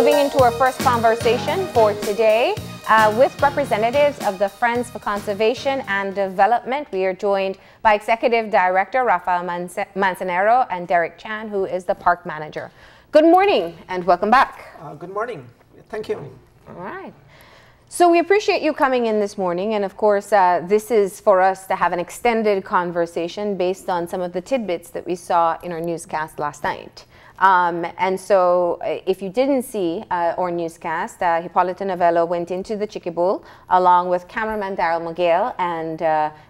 moving into our first conversation for today with representatives of the Friends for Conservation and Development. We are joined by Executive Director Raphael Manzanero and Derric Chan, who is the Park Manager. Good morning and welcome back. Good morning. Thank you. All right. So we appreciate you coming in this morning, and of course this is for us to have an extended conversation based on some of the tidbits that we saw in our newscast last night. And so if you didn't see our newscast, Hippolyta Novello went into the Chiquibul along with cameraman Daryl Miguel, and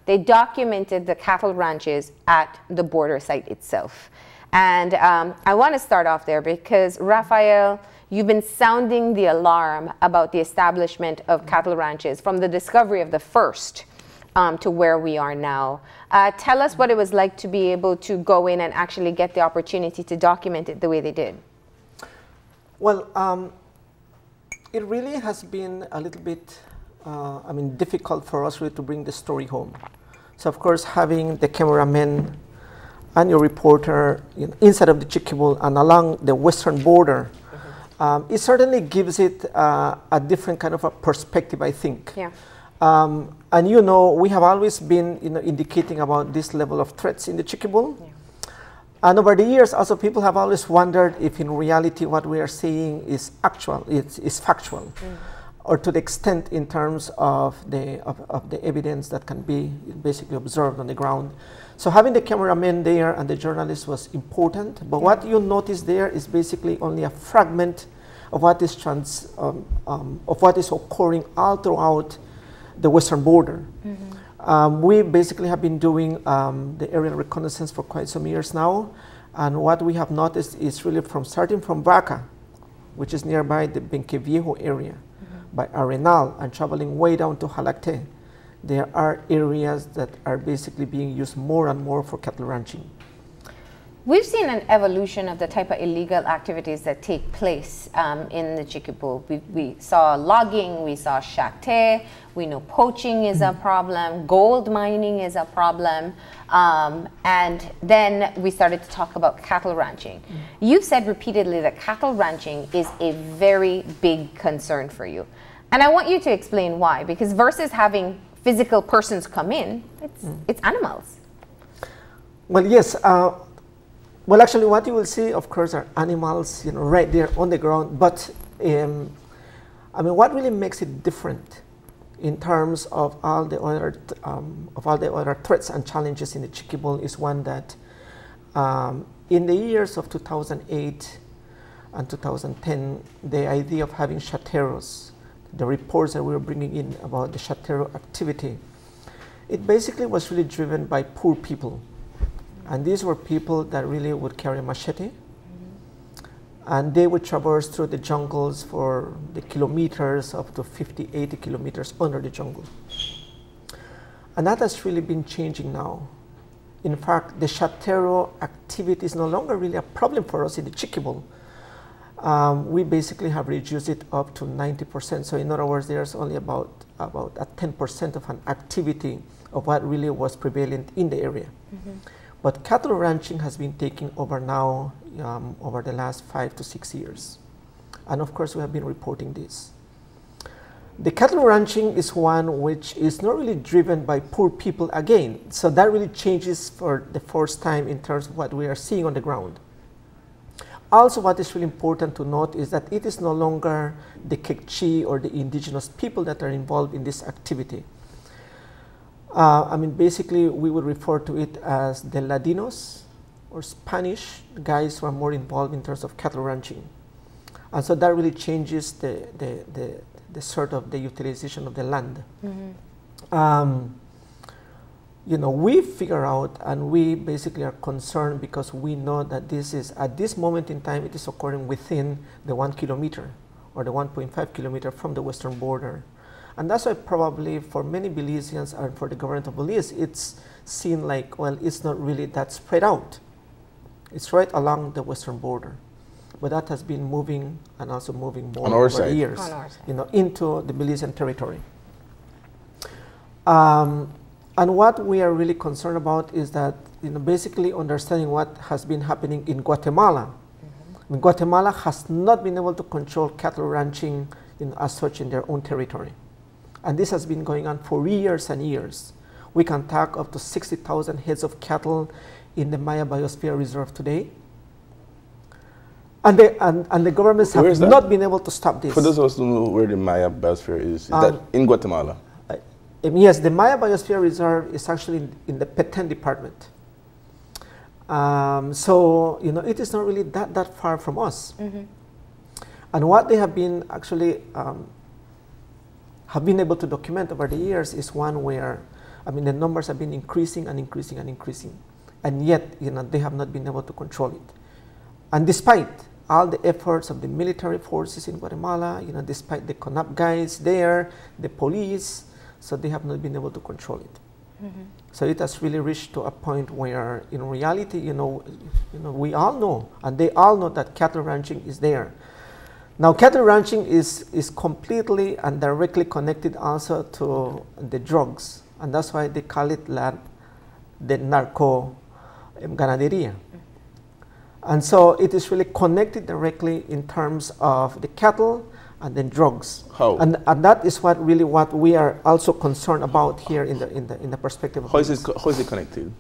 they documented the cattle ranches at the border site itself. And I want to start off there because, Raphael, you've been sounding the alarm about the establishment of cattle ranches from the discovery of the first to where we are now. Tell us what it was like to be able to go in and actually get the opportunity to document it the way they did. Well, it really has been a little bit, difficult for us really to bring the story home. So, of course, having the cameraman and your reporter inside of the Chiquibul and along the western border, it certainly gives it a different kind of a perspective, I think. Yeah. And we have always been indicating about this level of threats in the Chiquibul. Yeah. And over the years, also people have always wondered if in reality what we are seeing is actual, is factual, or to the extent in terms of the evidence that can be basically observed on the ground. So having the cameraman there and the journalist was important, but what you notice there is basically only a fragment of what is occurring all throughout the western border. We basically have been doing the aerial reconnaissance for quite some years now, and what we have noticed is really starting from Vaca, which is nearby the Benqueviejo area, by Arenal, and traveling way down to Jalacte. There are areas that are basically being used more and more for cattle ranching. We've seen an evolution of the type of illegal activities that take place in the Chiquibul. We saw logging, we saw chate, we know poaching is a problem, gold mining is a problem, and then we started to talk about cattle ranching. You've said repeatedly that cattle ranching is a very big concern for you. And I want you to explain why, because versus having physical persons come in, it's animals. Well, yes. Well, actually, what you will see, of course, are animals, right there on the ground. But what really makes it different in terms of all the other threats and challenges in the Chiquibul is one that in the years of 2008 and 2010, the idea of having chateros, the reports that we were bringing in about the chatero activity, it basically was really driven by poor people. And these were people that really would carry a machete, and they would traverse through the jungles for the kilometers, up to 50, 80 kilometers under the jungle. And that has really been changing now. In fact, the chatero activity is no longer really a problem for us in the Chiquibul. We basically have reduced it up to 90%. So in other words, there's only about a 10% of an activity of what really was prevalent in the area. But cattle ranching has been taking over now over the last 5 to 6 years. And of course, we have been reporting this. The cattle ranching is one which is not really driven by poor people again. So that really changes for the first time in terms of what we are seeing on the ground. Also, what is really important to note is that it is no longer the Quechua or the indigenous people that are involved in this activity. Basically, we would refer to it as the Ladinos or Spanish guys who are more involved in terms of cattle ranching. And so that really changes the sort of the utilization of the land. We figure out, and we basically are concerned because we know that this is, at this moment in time, it is occurring within the 1 kilometer or the 1.5 kilometer from the western border. And that's why probably for many Belizeans and for the government of Belize, it's seen like, well, it's not really that spread out. It's right along the western border. But that has been moving and also moving more over the years, into the Belizean territory. And what we are really concerned about is that, basically understanding what has been happening in Guatemala. I mean, Guatemala has not been able to control cattle ranching as such in their own territory. And this has been going on for years and years. We can tag up to 60,000 heads of cattle in the Maya Biosphere Reserve today. And the governments have not been able to stop this. For those of us who know where the Maya Biosphere is that in Guatemala? Yes, the Maya Biosphere Reserve is actually in the Petén department. So, it is not really that far from us. Mm-hmm. And what they have been actually have been able to document over the years is one where, the numbers have been increasing and increasing and increasing. And yet, they have not been able to control it. And despite all the efforts of the military forces in Guatemala, despite the CONAP guys there, the police, so they have not been able to control it. Mm-hmm. So it has really reached to a point where, in reality, we all know, and they all know that cattle ranching is there. Now, cattle ranching is completely and directly connected also to the drugs, and that's why they call it the narco ganaderia. And so it is really connected directly in terms of the cattle and then drugs. How? And that is what we are also concerned about here in the perspective of how is it connected?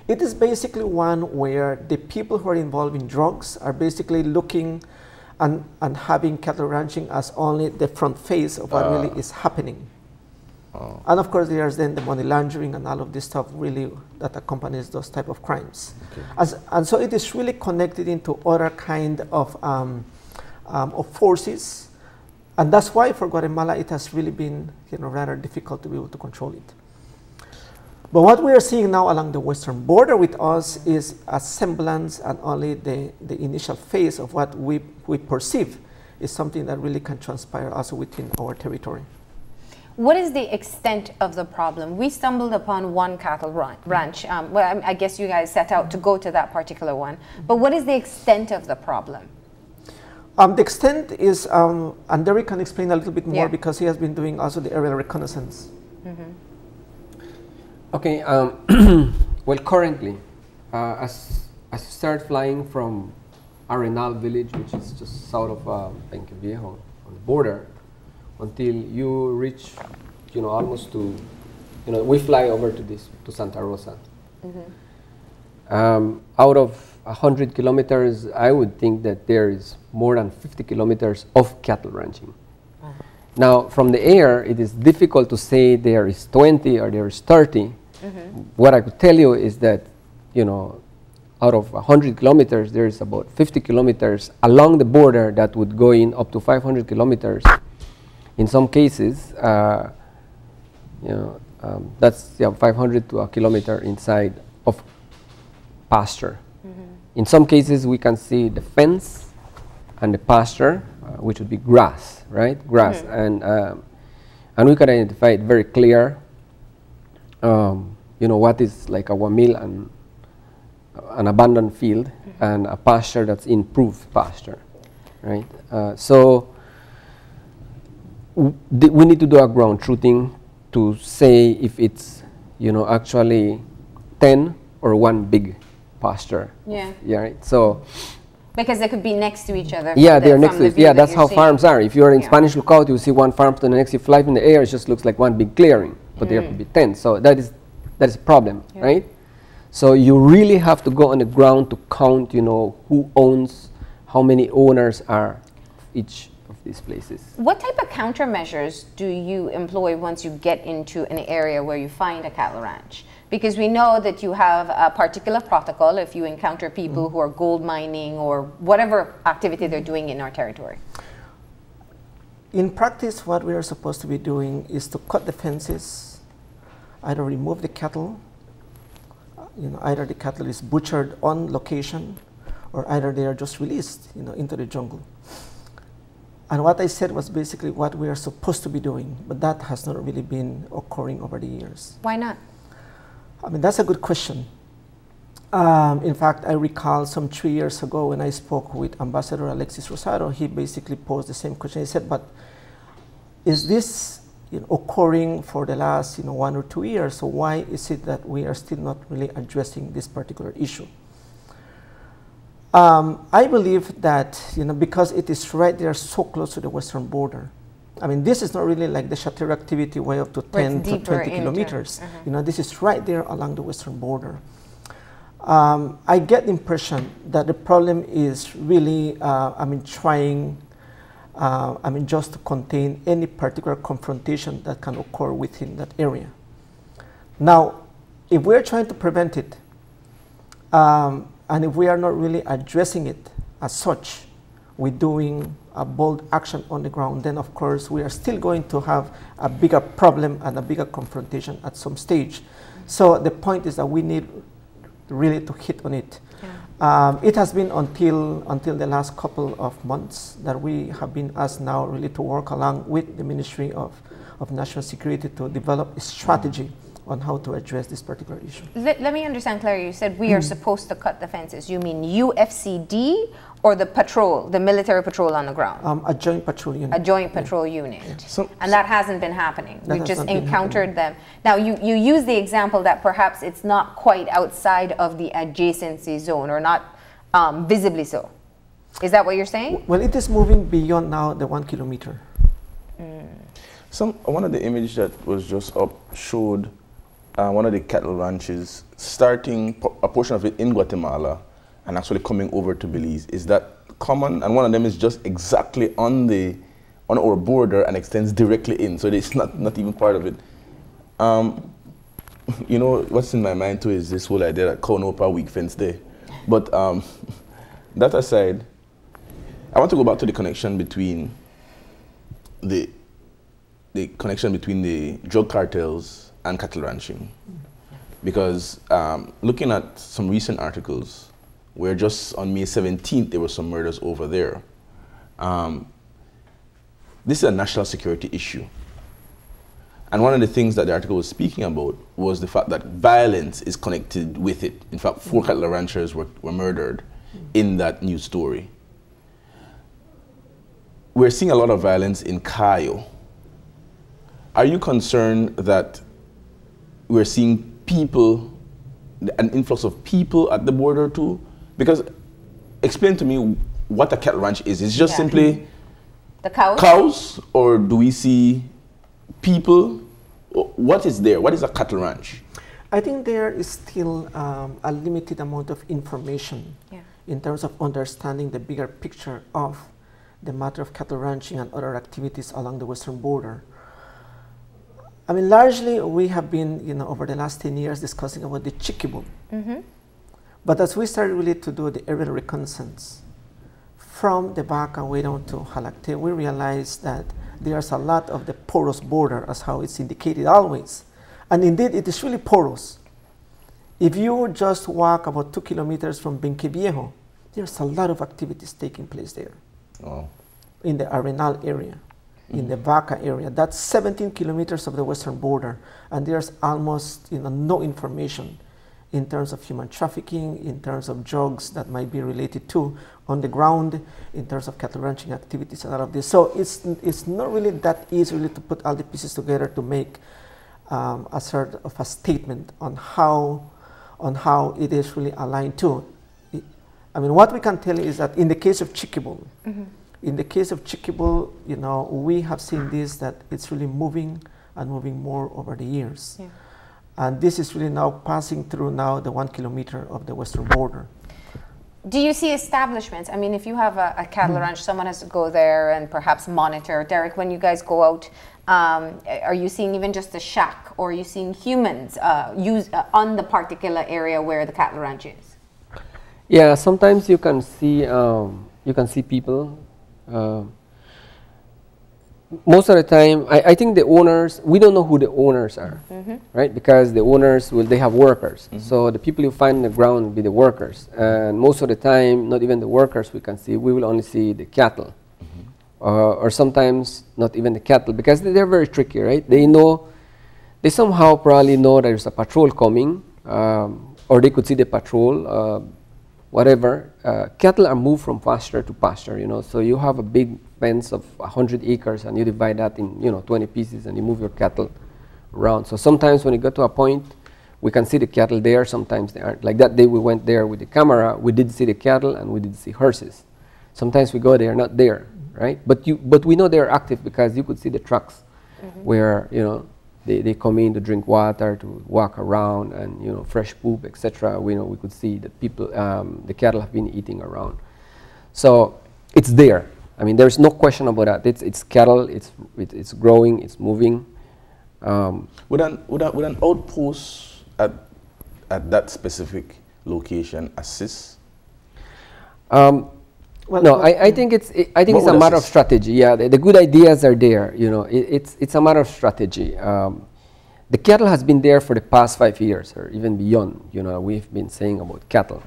It is basically one where the people who are involved in drugs are basically looking and having cattle ranching as only the front face of what really is happening. And of course, there's then the money laundering and all of this stuff really that accompanies those type of crimes. Okay. And so it is really connected into other kind of forces. And that's why for Guatemala, it has really been rather difficult to be able to control it. But what we are seeing now along the western border with us is a semblance and only the initial phase of what we perceive is something that really can transpire also within our territory. What is the extent of the problem? We stumbled upon one cattle ranch. Well, I guess you guys set out to go to that particular one. But what is the extent of the problem? The extent is, and Derric can explain a little bit more because he has been doing also the aerial reconnaissance. Mm-hmm. Okay. Well, currently, as you start flying from Arenal village, which is just south of Penque Viejo, on the border, until you reach, almost to, we fly over to Santa Rosa. Mm-hmm. Out of 100 kilometers, I would think that there is more than 50 kilometers of cattle ranching. Uh-huh. Now, from the air, it is difficult to say there is 20 or there is 30. Mm-hmm. What I could tell you is that, out of 100 kilometers, there is about 50 kilometers along the border that would go in up to 500 kilometers. In some cases, that's 500 to a kilometer inside of pasture. Mm-hmm. In some cases, we can see the fence and the pasture, which would be grass, right? Grass, mm-hmm. And we can identify it very clear. What is like a wamil and an abandoned field, mm-hmm. and a pasture that's improved pasture, right? So we need to do a ground truthing to say if it's, actually 10 or one big pasture. Yeah. Yeah. Right. So. Because they could be next to each other. Yeah, they're next to each other. Yeah, that's how farms are. If you're in Spanish lookout, you see one farm to the next. You fly in the air, it just looks like one big clearing. But there could be 10. So that is a problem, right? So you really have to go on the ground to count, who owns, how many owners are each of these places. What type of countermeasures do you employ once you get into an area where you find a cattle ranch? Because we know that you have a particular protocol if you encounter people who are gold mining or whatever activity they're doing in our territory. In practice, what we are supposed to be doing is to cut the fences, either remove the cattle, either the cattle is butchered on location, or either they are just released, into the jungle. And what I said was basically what we are supposed to be doing, but that has not really been occurring over the years. Why not? That's a good question. In fact, I recall some 3 years ago when I spoke with Ambassador Alexis Rosado, he basically posed the same question. He said, but is this occurring for the last 1 or 2 years? So why is it that we are still not really addressing this particular issue? I believe that, because it is right there so close to the western border. I mean, this is not really like the shutter activity way up to 10 to 20 kilometers. This is right there along the western border. I get the impression that the problem is really, trying, just to contain any particular confrontation that can occur within that area. Now, if we're trying to prevent it, and if we are not really addressing it as such, we're doing a bold action on the ground, then of course we are still going to have a bigger problem and a bigger confrontation at some stage. So the point is that we need really to hit on it. Yeah. It has been until the last couple of months that we have been asked now really to work along with the Ministry of National Security to develop a strategy on how to address this particular issue. Let me understand, Claire, you said we are supposed to cut the fences. You mean UFCD or the patrol, the military patrol on the ground? A joint patrol unit. A joint patrol unit. Yeah. And that hasn't been happening. We've just encountered them. Now, you use the example that perhaps it's not quite outside of the adjacency zone or not visibly so. Is that what you're saying? Well, it is moving beyond now the 1 kilometer. One of the images that was just up showed one of the cattle ranches starting a portion of it in Guatemala and actually coming over to Belize. Is that common? And one of them is just exactly on our border and extends directly in, so it's not even part of it. What's in my mind too is this whole idea that Kaunopa weak fence day. But that aside, I want to go back to the connection between the drug cartels and cattle ranching, because looking at some recent articles where just on May 17th there were some murders over there. This is a national security issue, and one of the things that the article was speaking about was the fact that violence is connected with it. In fact, 4 cattle ranchers were murdered in that news story. We're seeing a lot of violence in Cayo. Are you concerned that we're seeing people, an influx of people at the border too? Because explain to me what a cattle ranch is. It's just simply the cows? Cows, or do we see people? What is there? What is a cattle ranch? I think there is still a limited amount of information in terms of understanding the bigger picture of the matter of cattle ranching and other activities along the western border. I mean, largely we have been, over the last 10 years discussing about the Chiquibul. But as we started really to do the aerial reconnaissance from the Vaca way down to Jalacte, we realized that there's a lot of the porous border, as how it's indicated always. And indeed, it is really porous. If you just walk about 2 kilometers from Benqueviejo, there's a lot of activities taking place there. Oh. In the Arenal area. In the Vaca area. That's 17 kilometers of the western border, and there's almost no information in terms of human trafficking, in terms of drugs that might be related to on the ground, in terms of cattle ranching activities and all of this. So it's not really that easy really to put all the pieces together to make a sort of a statement on how it is really aligned to. I mean, what we can tell is that in the case of Chiquibul, in the case of Chiquibul, we have seen this, that it's really moving and moving more over the years. Yeah. And this is really now passing through now the 1 kilometer of the western border. Do you see establishments? I mean, if you have a cattle ranch, someone has to go there and perhaps monitor. Derric, when you guys go out, are you seeing even just a shack, or are you seeing humans on the particular area where the cattle ranch is? Yeah, sometimes you can see people. Most of the time, I think the owners, we don't know who the owners are, right? Because the owners, they have workers. So the people you find on the ground will be the workers. And most of the time, not even the workers we can see, we will only see the cattle. Or sometimes not even the cattle, because they're very tricky, right? They somehow probably know there's a patrol coming, or they could see the patrol, whatever. Cattle are moved from pasture to pasture, so you have a big fence of 100 acres and you divide that in 20 pieces and you move your cattle around. So sometimes when you get to a point We can see the cattle there, sometimes they aren't. Like that day we went there with the camera, we did see the cattle and we did see horses. Sometimes we go there, not there, right? But we know they're active because you could see the trucks where, you know, they come in to drink water, to walk around, and, you know, fresh poop, etc. We know we could see that people, the cattle have been eating around. So it's there. I mean, there's no question about that. It's cattle. It's growing. It's moving. Would an outpost at that specific location assist? No, I think it's a matter of strategy. Yeah, the good ideas are there. You know, it's a matter of strategy. The cattle has been there for the past 5 years or even beyond. You know, we've been saying about cattle,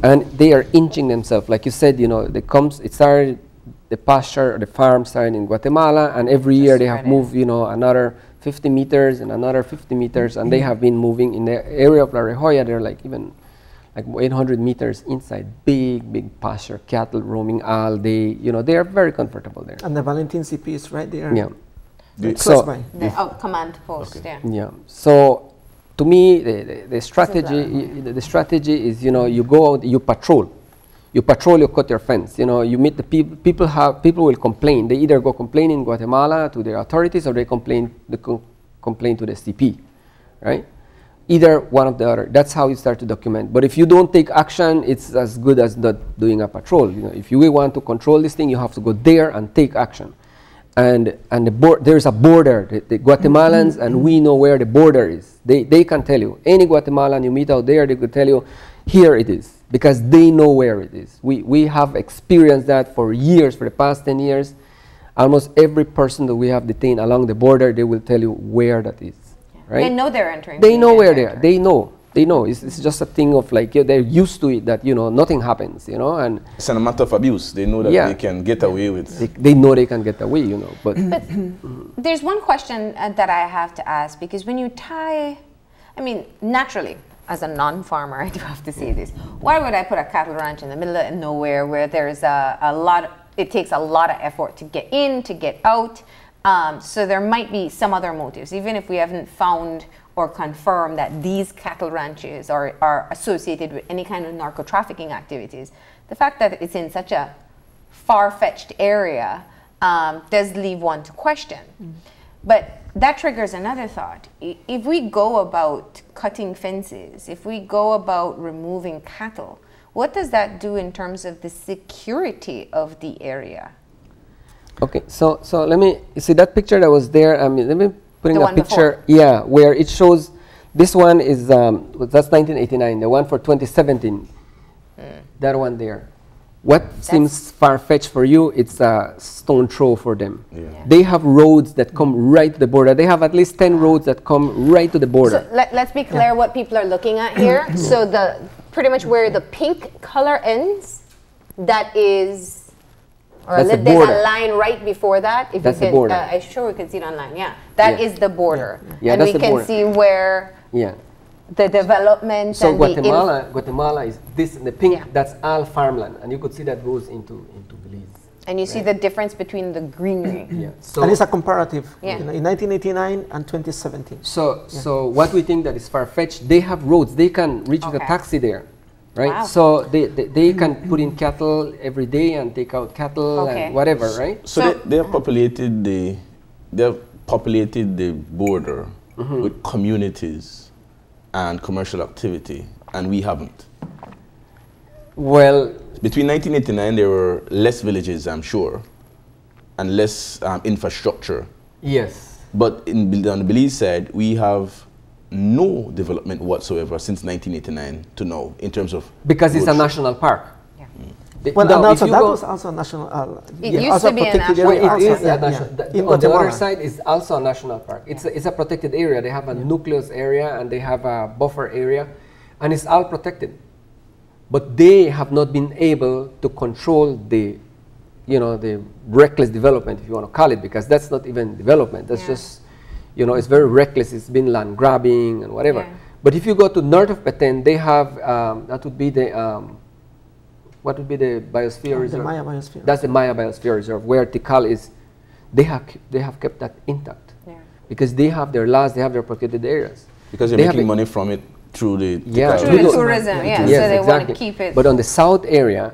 and they are inching themselves. Like you said, you know, it started, the pasture or the farm started in Guatemala, and every year they have moved, you know, another 50 meters and another 50 meters, and they have been moving in the area of La Rejolla. They're like even like 800 meters inside, big pasture, cattle roaming all day. You know, they are very comfortable there. And the Valentin CP is right there. Yeah. Close by. The command post, okay. Yeah. So, to me, the strategy is, you know, you go out, you patrol, you cut your fence. You know, you meet the people. People will complain. They either go complain in Guatemala to the authorities, or they complain to the CP, right? Either one of the other. That's how you start to document. But if you don't take action, it's as good as not doing a patrol. You know, if you want to control this thing, you have to go there and take action. And there's a border. The Guatemalans, and we know where the border is. They can tell you. Any Guatemalan you meet out there, they could tell you, here it is, because they know where it is. We have experienced that for years, for the past 10 years. Almost every person that we have detained along the border, they will tell you where that is. Right? They know they're entering. They know where they are. They know. It's just a thing of like, they're used to it, that, you know, nothing happens, you know. And it's a matter of abuse. They know that they can get away with. They know they can get away, you know. But there's one question that I have to ask, because when you tie, I mean, naturally, as a non-farmer, I do have to say this. Why would I put a cattle ranch in the middle of nowhere where there's it takes a lot of effort to get in, to get out? So there might be some other motives, even if we haven't found or confirmed that these cattle ranches are associated with any kind of narco-trafficking activities. The fact that it's in such a far-fetched area does leave one to question. But that triggers another thought. If we go about cutting fences, if we go about removing cattle, what does that do in terms of the security of the area? Okay, so let me see that picture that was there. I mean, let me put in a picture, before. where it shows. This one is that's 1989. The one for 2017, that one there. What seems far-fetched for you, it's a stone throw for them. They have roads that come right to the border. They have at least 10 roads that come right to the border. So let's be clear what people are looking at here. So pretty much where the pink color ends, that is. Or That's there's a line right before that. If that's you can, the border. I'm sure we can see it online. Yeah, that is the border, and we can see where the development. So and Guatemala is this in the pink. That's all farmland, and you could see that goes into Belize. And you see the difference between the greenery. So and it's a comparative. You know, in 1989 and 2017. So what we think that is far-fetched, they have roads. They can reach with a taxi there. Right, wow. So they can put in cattle every day and take out cattle and whatever, right? So they have populated the border with communities and commercial activity, and we haven't. Well, between 1989, there were less villages, I'm sure, and less infrastructure. Yes. But on the Belize side, we have no development whatsoever since 1989 to now in terms of because it's a national park. Well, and also that was also a national. It used to be a national. It is a national. On the other side is also a national park. It's a protected area. They have a nucleus area and they have a buffer area, and it's all protected. But they have not been able to control the reckless development, if you want to call it, because that's not even development. That's just. You know, it's very reckless. It's been land grabbing and whatever. But if you go to north of Petén, they have that would be the what would be the biosphere reserve? The Maya Biosphere. That's the Maya Biosphere Reserve, where Tikal is. They have kept that intact because they have their laws. They have their protected areas. Because they're making money from it through the through the tourism, yeah. Yes, so they exactly. want to keep it. But on the south area,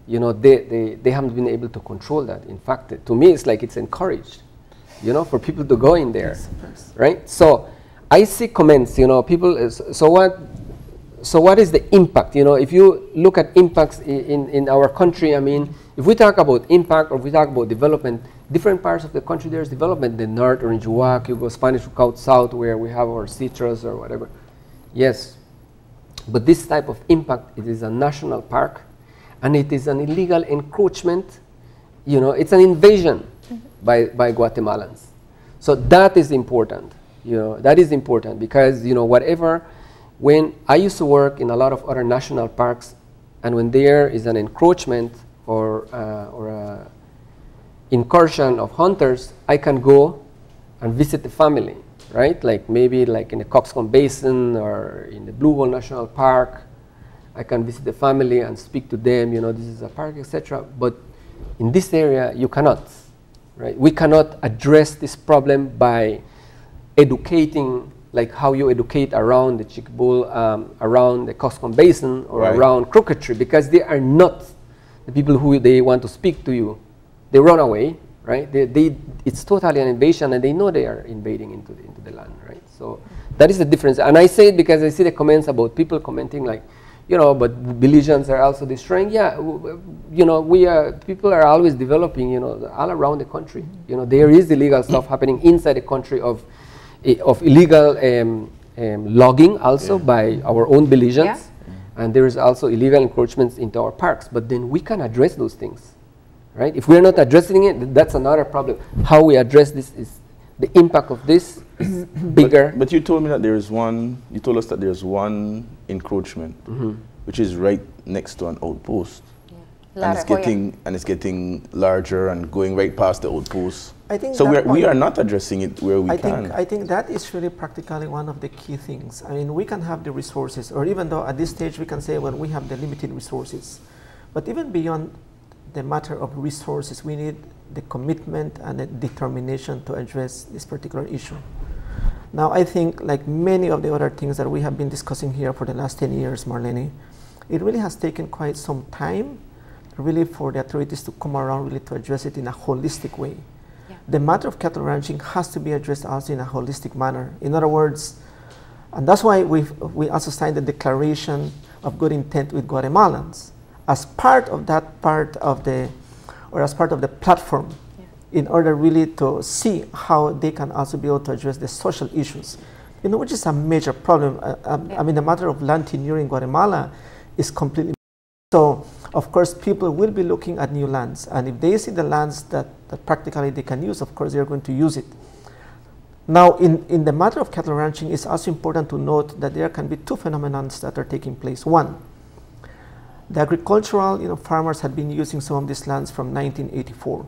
you know, they haven't been able to control that. In fact, to me, it's like it's encouraged, you know, for people to go in there, right? So I see comments, you know, people. So what is the impact? You know, if you look at impacts in our country, I mean, if we talk about impact or if we talk about development, different parts of the country there's development. The north, Orange Walk, you go Spanish Lookout South, where we have our citrus or whatever. Yes, but this type of impact, it is a national park, and it is an illegal encroachment. You know, it's an invasion by Guatemalans. So that is important. You know, that is important because, you know, whatever. When I used to work in a lot of other national parks, and when there is an encroachment or a incursion of hunters, I can go and visit the family, right? Like maybe like in the Coxcomb Basin or in the Blue Hole National Park, I can visit the family and speak to them, you know, this is a park, etc. But in this area, you cannot, right? We cannot address this problem by educating, like how you educate around the Chiquibul, around the Coxcomb Basin or around Crooked Tree, because they are not the people who they want to speak to you. They run away, right? It's totally an invasion, and they know they are invading into the land, right? So that is the difference. And I say it because I see the comments about people commenting like, you know, but Belizeans are also destroying. Yeah, you know, people are always developing, you know, all around the country. You know, there is illegal stuff happening inside the country of illegal logging also by our own Belizeans. And there is also illegal encroachments into our parks. But then we can address those things, right? If we're not addressing it, that's another problem. How we address this is the impact of this is bigger. But you told me that there is one, you told us that there's one encroachment, which is right next to an outpost. And it's getting larger and going right past the outpost. I think so we are not addressing it where we can. I think that is really practically one of the key things. I mean, we can have the resources, or even though at this stage we can say, well, we have the limited resources. But even beyond the matter of resources, we need the commitment and the determination to address this particular issue. Now, I think like many of the other things that we have been discussing here for the last 10 years, Marlene, it really has taken quite some time really for the authorities to come around really to address it in a holistic way. The matter of cattle ranching has to be addressed also in a holistic manner. In other words, and that's why we also signed the declaration of good intent with Guatemalans as part of that as part of the platform in order really to see how they can also be able to address the social issues, you know, which is a major problem. I mean, the matter of land tenure in Guatemala is completely. So, of course, people will be looking at new lands, and if they see the lands that practically they can use, of course, they are going to use it. Now, in the matter of cattle ranching, it's also important to note that there can be two phenomena that are taking place. One, the agricultural, you know, farmers had been using some of these lands from 1984.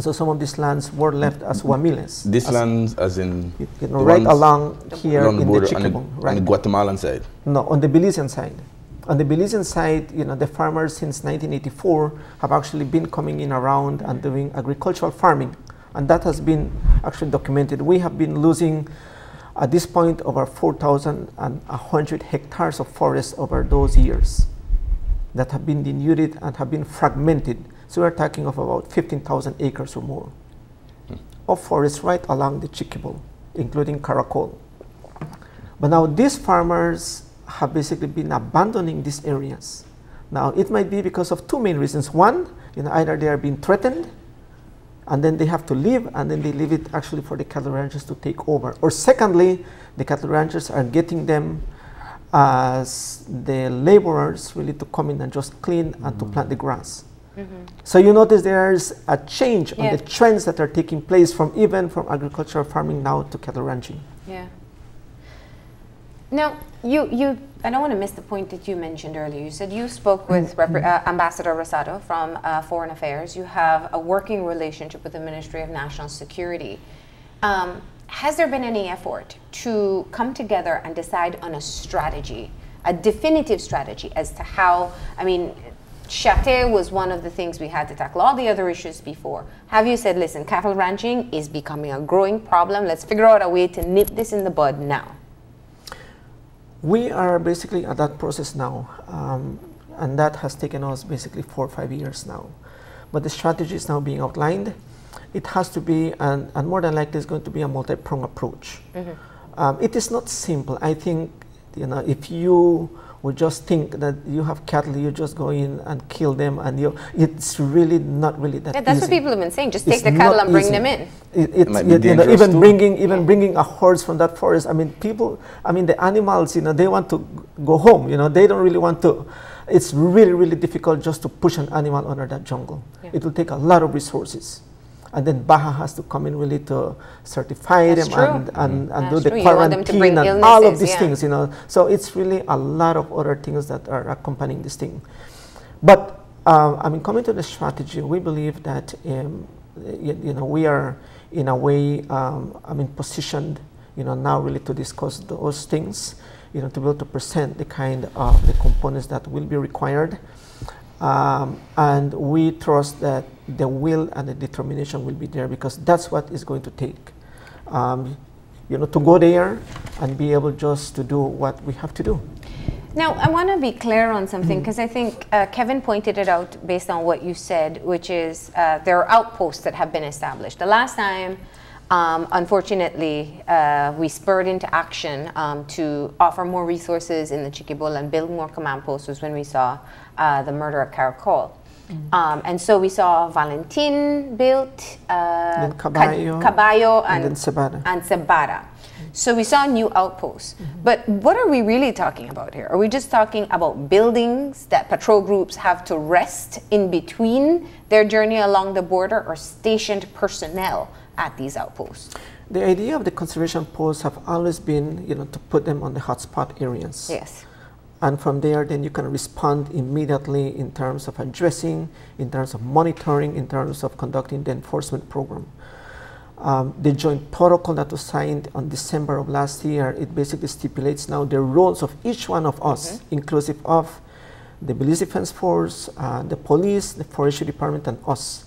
So some of these lands were left as huamiles. These lands, as in, you know, right along here in the Chiquibul, on the Guatemalan side. No, on the Belizean side. On the Belizean side, you know, the farmers since 1984 have actually been coming in around and doing agricultural farming, and that has been actually documented. We have been losing, at this point, over 4,100 hectares of forest over those years that have been denuded and have been fragmented. So we're talking of about 15,000 acres or more of forest right along the Chiquibul, including Caracol. But now these farmers have basically been abandoning these areas. Now, it might be because of two main reasons. One, you know, either they are being threatened, and then they have to leave, and then they leave it actually for the cattle ranchers to take over. Or secondly, the cattle ranchers are getting them as the laborers really to come in and just clean and to plant the grass. So you notice there's a change on the trends that are taking place from agricultural farming now to cattle ranching. Yeah. Now, I don't want to miss the point that you mentioned earlier. You said you spoke with Ambassador Rosado from Foreign Affairs. You have a working relationship with the Ministry of National Security. Has there been any effort to come together and decide on a strategy, a definitive strategy as to how, I mean, Chate was one of the things we had to tackle, all the other issues before. Have you said, listen, cattle ranching is becoming a growing problem. Let's figure out a way to nip this in the bud now? We are basically at that process now, and that has taken us basically 4 or 5 years now. But the strategy is now being outlined. It has to be, and more than likely, it's going to be a multi-pronged approach. It is not simple. I think, you know, if you would just think that you have cattle, you just go in and kill them, and it's really not really that that's easy. what people have been saying. Just take the cattle and bring them in. Even bringing a horse from that forest. I mean, people. I mean, the animals. You know, they want to go home. You know, they don't really want to. It's really, really difficult just to push an animal under that jungle. Yeah. It will take a lot of resources. And then Baja has to come in really to certify them and do the quarantine and all of these things, you know. So it's really a lot of other things that are accompanying this thing. But I mean, coming to the strategy, we believe that you know, we are in a way I mean, positioned, you know, now really to discuss those things, you know, to be able to present the kind of the components that will be required. And we trust that the will and the determination will be there, because that's what it's going to take, you know, to go there and be able just to do what we have to do. Now, I want to be clear on something, because I think Kevin pointed it out based on what you said, which is there are outposts that have been established. The last time, unfortunately, we spurred into action to offer more resources in the Chiquibul and build more command posts was when we saw the murder at Caracol. And so we saw Valentin built, Caballo and Cebada. So we saw new outposts. But what are we really talking about here? Are we just talking about buildings that patrol groups have to rest in between their journey along the border, or stationed personnel at these outposts? The idea of the conservation posts have always been, you know, to put them on the hotspot areas. Yes. And from there, then you can respond immediately in terms of addressing, in terms of monitoring, in terms of conducting the enforcement program. The joint protocol that was signed on December of last year, it basically stipulates now the roles of each one of us, inclusive of the Belize Defense Force, the police, the forestry department, and us.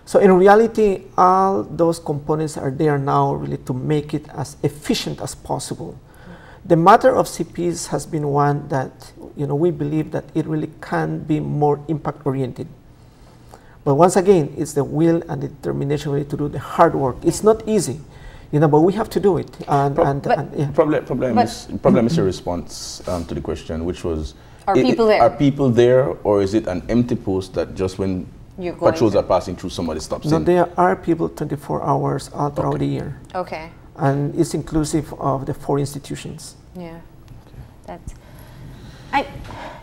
So in reality, all those components are there now really to make it as efficient as possible. The matter of CPs has been one that, you know, we believe that it really can be more impact oriented. But once again, it's the will and the determination really to do the hard work. It's not easy, you know, but we have to do it. Problem is your response to the question, which was, are people there? Are people there, or is it an empty post that just when patrols are passing through, somebody stops in? No, there are people 24 hours all throughout the year. Okay. And it's inclusive of the 4 institutions. Yeah, that's.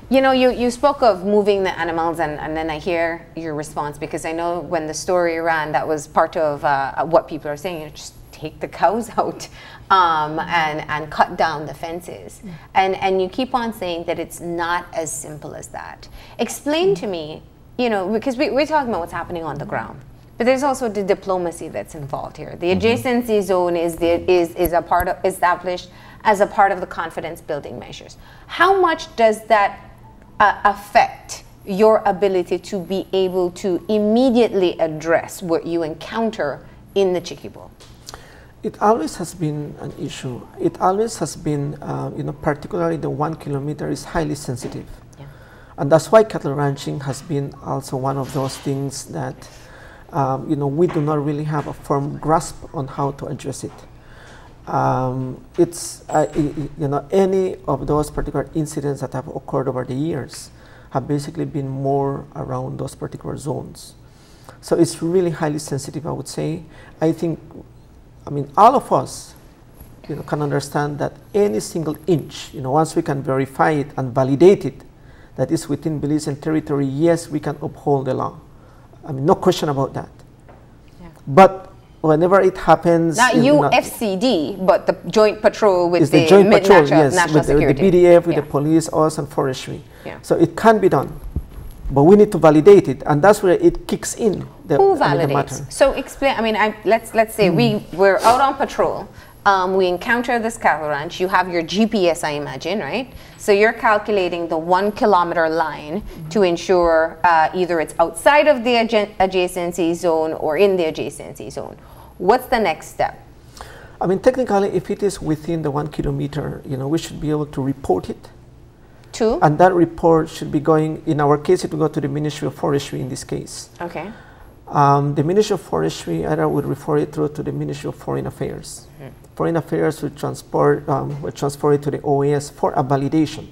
You know, you spoke of moving the animals, and then I hear your response, because I know when the story ran, that was part of what people are saying. You know, just take the cows out and cut down the fences. And you keep on saying that it's not as simple as that. Explain to me, you know, because we're talking about what's happening on the ground. But there's also the diplomacy that's involved here. The adjacency zone is a part of, established as a part of the confidence building measures. How much does that affect your ability to be able to immediately address what you encounter in the Chiquibul? It always has been an issue. It always has been, you know, particularly the 1 kilometer is highly sensitive. Yeah. And that's why cattle ranching has been also one of those things that you know, we do not really have a firm grasp on how to address it. It's, you know, any of those particular incidents that have occurred over the years have basically been more around those particular zones. So it's really highly sensitive, I would say. I think, I mean, all of us, you know, can understand that any single inch, you know, once we can verify it and validate it, that is within Belizean territory, yes, we can uphold the law. I mean, no question about that. Yeah. But whenever it happens, not FCD, but the joint patrol with the joint patrol, yes, national security. With the BDF, with the police, us, and forestry. Yeah. So it can be done, but we need to validate it, and that's where it kicks in. Who validates? So explain. I mean, let's say we're out on patrol. We encounter this cattle ranch. You have your GPS, I imagine, right? So you're calculating the 1 kilometer line to ensure either it's outside of the adjacency zone or in the adjacency zone. What's the next step? I mean, technically, if it is within the 1 kilometer, we should be able to report it. And that report should be going, in our case, it will go to the Ministry of Forestry in this case. Okay. The Ministry of Forestry either would refer it through to the Ministry of Foreign Affairs. Foreign Affairs would transfer it to the OAS for a validation.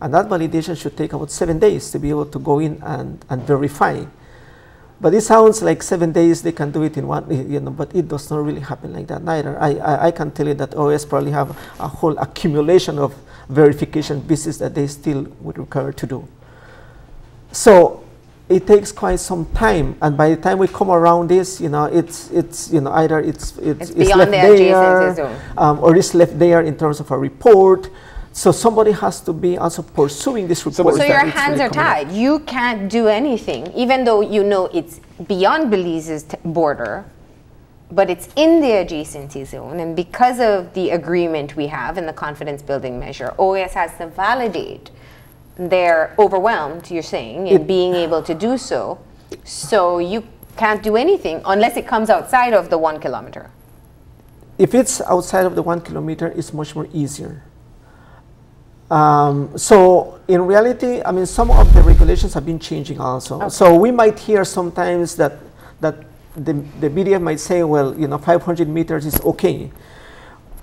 And that validation should take about 7 days to be able to go in and verify. But it sounds like 7 days they can do it in one, but it does not really happen like that neither. I can tell you that OAS probably have a whole accumulation of verification visits that they still would require to do. So it takes quite some time, and by the time we come around this, it's either it's beyond the adjacency zone, or it's left there in terms of a report. So somebody has to be also pursuing this report. So your hands are tied. You can't do anything, even though it's beyond Belize's border, but it's in the adjacency zone. And because of the agreement we have in the confidence building measure, OAS has to validate. They're overwhelmed, you're saying, in being able to do so. So you can't do anything unless it comes outside of the 1 kilometer. If it's outside of the 1 kilometer, it's much more easier. So in reality, I mean, some of the regulations have been changing also. Okay. So we might hear sometimes that the BDF might say, well, 500 meters is okay,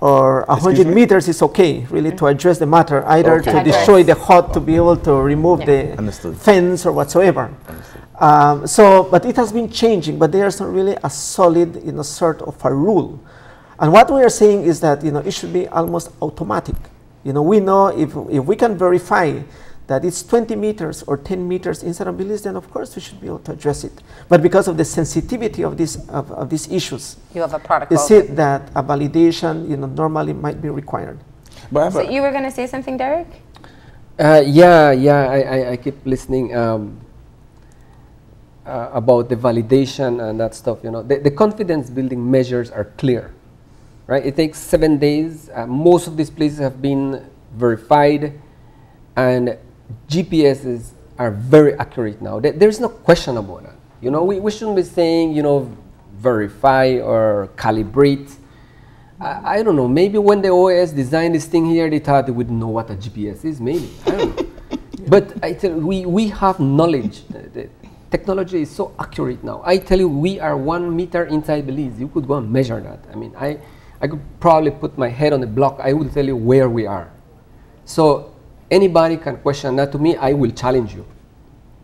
or 100 meters is okay, really, to address the matter, either to destroy the hut, to be able to remove the fence or whatsoever. But it has been changing, but there's not really a solid, sort of a rule. And what we are saying is that, it should be almost automatic. We know if we can verify that it's 20 meters or 10 meters inside of Belize, then of course we should be able to address it. But because of the sensitivity of these issues, you have a protocol. Is it that a validation, normally might be required. So you were going to say something, Derric? I keep listening about the validation and that stuff. The confidence building measures are clear. Right? It takes 7 days. Most of these places have been verified, and GPSs are very accurate now. There's no question about that. We shouldn't be saying, verify or calibrate. I don't know. Maybe when the OAS designed this thing here, they thought they would know what a GPS is. Maybe, I don't know. But I tell you, we have knowledge. The technology is so accurate now. I tell you, we are 1 meter inside Belize. You could go and measure that. I mean, I could probably put my head on the block. I will tell you where we are. So anybody can question that to me. I will challenge you,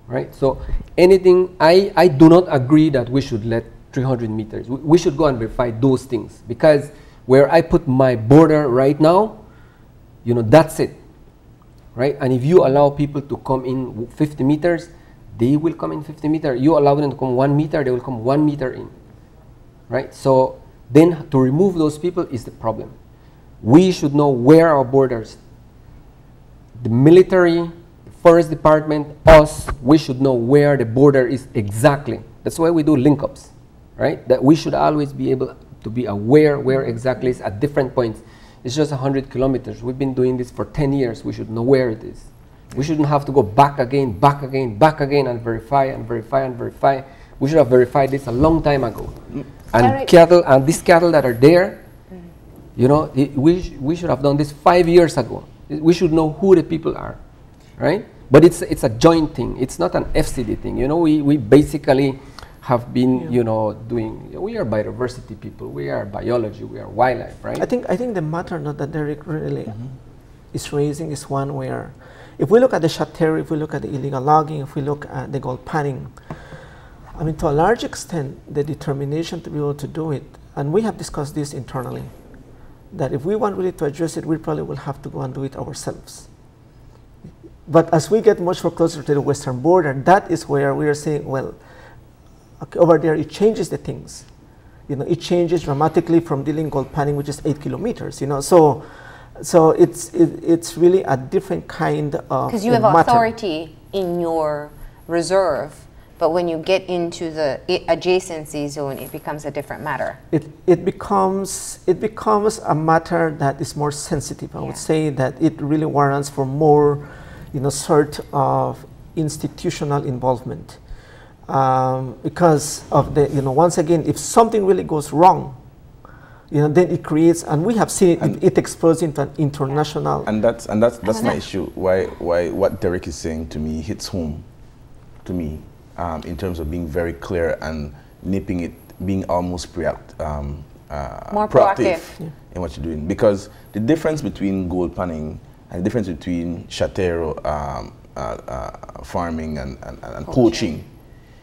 right? So anything, I do not agree that we should let 300 meters. We should go and verify those things, because where I put my border right now, that's it, right? And if you allow people to come in 50 meters, they will come in 50 meters. You allow them to come 1 meter, they will come 1 meter in, right? So then to remove those people is the problem. We should know where our borders, the military, the forest department, us, we should know where the border is exactly. That's why we do link-ups, right? That we should always be able to be aware where exactly is at different points. It's just 100 kilometers. We've been doing this for 10 years. We should know where it is. We shouldn't have to go back again, and verify and verify and verify. We should have verified this a long time ago. And cattle, and these cattle that are there, we should have done this 5 years ago. We should know who the people are, right? But it's a joint thing. It's not an FCD thing. We basically have been, doing. We are biodiversity people. We are biology. We are wildlife, right? I think the matter that Derric really is raising is one where, if we look at the Shatter, if we look at the illegal logging, if we look at the gold panning, I mean, to a large extent, the determination to be able to do it, and we have discussed this internally, that if we want really to address it, we probably will have to go and do it ourselves. But as we get much more closer to the western border, that is where we are saying, well, okay, over there it changes the things. It changes dramatically from dealing gold panning, which is 8 kilometers. So it's really a different kind of because you have authority in your reserve. But when you get into the adjacency zone, it becomes a different matter. It becomes a matter that is more sensitive. I would say that it really warrants for more, sort of institutional involvement, because of the, once again, if something really goes wrong, you know, then it creates, and we have seen it explodes into an international. And that's my issue. Why what Derric is saying to me hits home to me in terms of being very clear and nipping it, being almost more proactive proactive in what you're doing. Because the difference between gold panning and the difference between chatero farming and poaching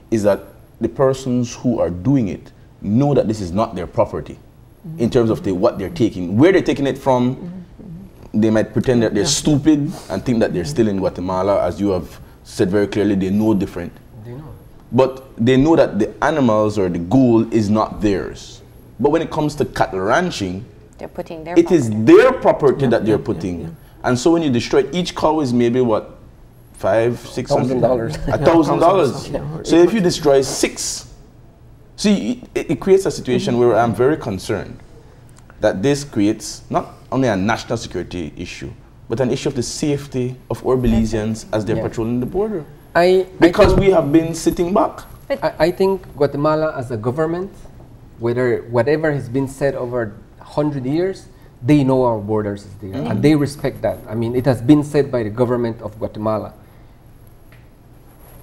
is that the persons who are doing it know that this is not their property in terms of what they're taking. Where they're taking it from, they might pretend that they're stupid and think that they're still in Guatemala. As you have said very clearly, they know different. They know. But they know that the animals or the gold is not theirs. But when it comes to cattle ranching, they're putting their it is their property that they're putting. And so when you destroy it, each cow is maybe what, $500–600, $1,000. So if you destroy 6, see, it creates a situation where I'm very concerned that this creates not only a national security issue, but an issue of the safety of our Belizeans as they're patrolling the border. Because we have been sitting back. I think Guatemala as a government, whatever has been said over 100 years, they know our borders is there, and they respect that. I mean, it has been said by the government of Guatemala.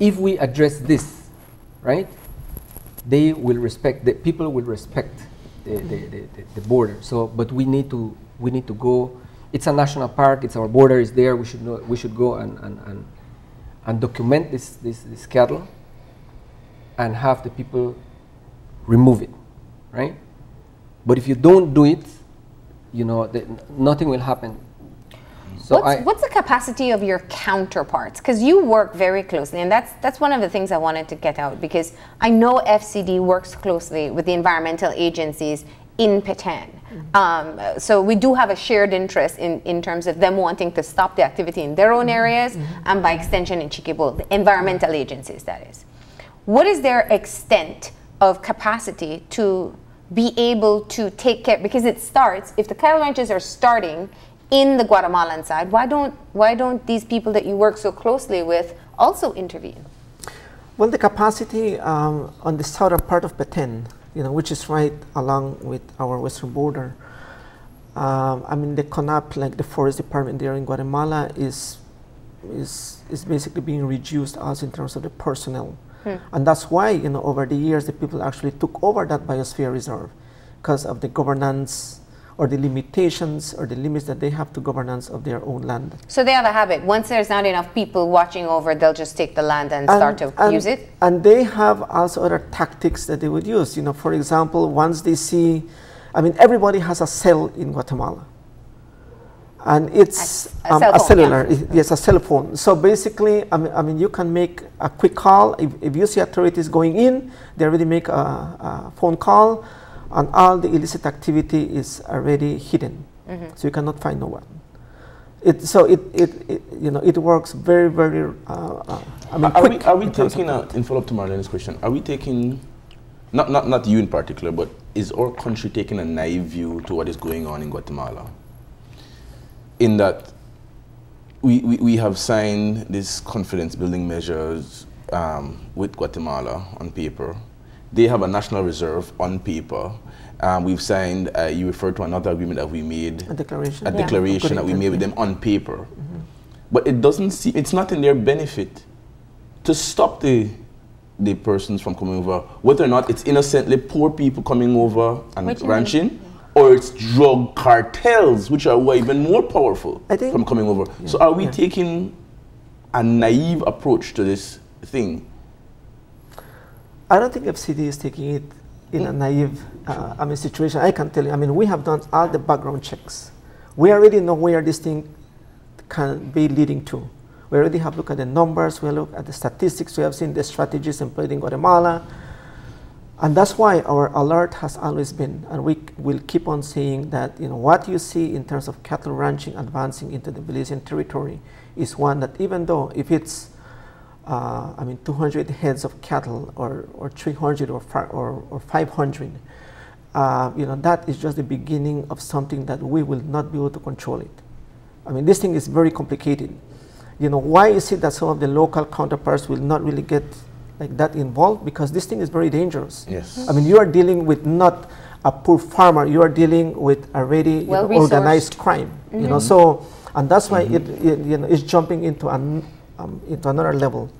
If we address this, right, they will respect, the people will respect the border. So, but we need to go. It's a national park. It's our border is there. We should know. We should go and document this cattle, and have the people remove it, right? But if you don't do it, you know, nothing will happen. So what's the capacity of your counterparts? Because you work very closely, and that's one of the things I wanted to get out, because I know FCD works closely with the environmental agencies in Petan. So we do have a shared interest in terms of them wanting to stop the activity in their own areas, and by extension in Chiquibul, the environmental agencies, that is. What is their extent of capacity to be able to take care? Because it starts, if the cattle ranches are starting in the Guatemalan side, why don't these people that you work so closely with also intervene? Well, the capacity on the southern part of Petan, you know, which is right along with our western border. I mean, the CONAP, like the forest department there in Guatemala, is basically being reduced also in terms of the personnel. And that's why, you know, over the years, the people actually took over that biosphere reserve because of the governance or the limitations or the limits that they have to governance of their own land. So they have a habit. Once there's not enough people watching over, they'll just take the land and start to use it? And they have also other tactics that they would use. You know, for example, once they see, I mean, everybody has a cell in Guatemala. And it's a cellular, yes, a cell phone. So basically, I mean, you can make a quick call. If you see authorities going in, they already make a phone call, and all the illicit activity is already hidden. So you cannot find no one. You know, it works very, very. I mean, quick. Are we taking in follow up to Marlene's question? Are we taking, not you in particular, but is our country taking a naive view to what is going on in Guatemala? In that we have signed these confidence building measures with Guatemala on paper. They have a national reserve on paper. We've signed, you referred to another agreement that we made. A declaration. That we made with them on paper. But it doesn't seem, it's not in their benefit to stop the persons from coming over, whether or not it's innocently poor people coming over and ranching, or it's drug cartels, which are even more powerful from coming over. So are we taking a naive approach to this thing? I don't think FCD is taking it in a naive I mean, situation. I can tell you, I mean, we have done all the background checks. We already know where this thing can be leading to. We already have looked at the numbers, we look at the statistics, we have seen the strategies employed in Guatemala. And that's why our alert has always been, and we will keep on saying that, you know, what you see in terms of cattle ranching advancing into the Belizean territory is one that, even though if it's, I mean, 200 heads of cattle or 300 or 500, you know, that is just the beginning of something that we will not be able to control it. I mean, this thing is very complicated. You know, why is it that some of the local counterparts will not really get like that involved, because this thing is very dangerous. Yes. I mean, you are dealing with not a poor farmer, you are dealing with already organized crime. You know, so, and that's why it's jumping into another level.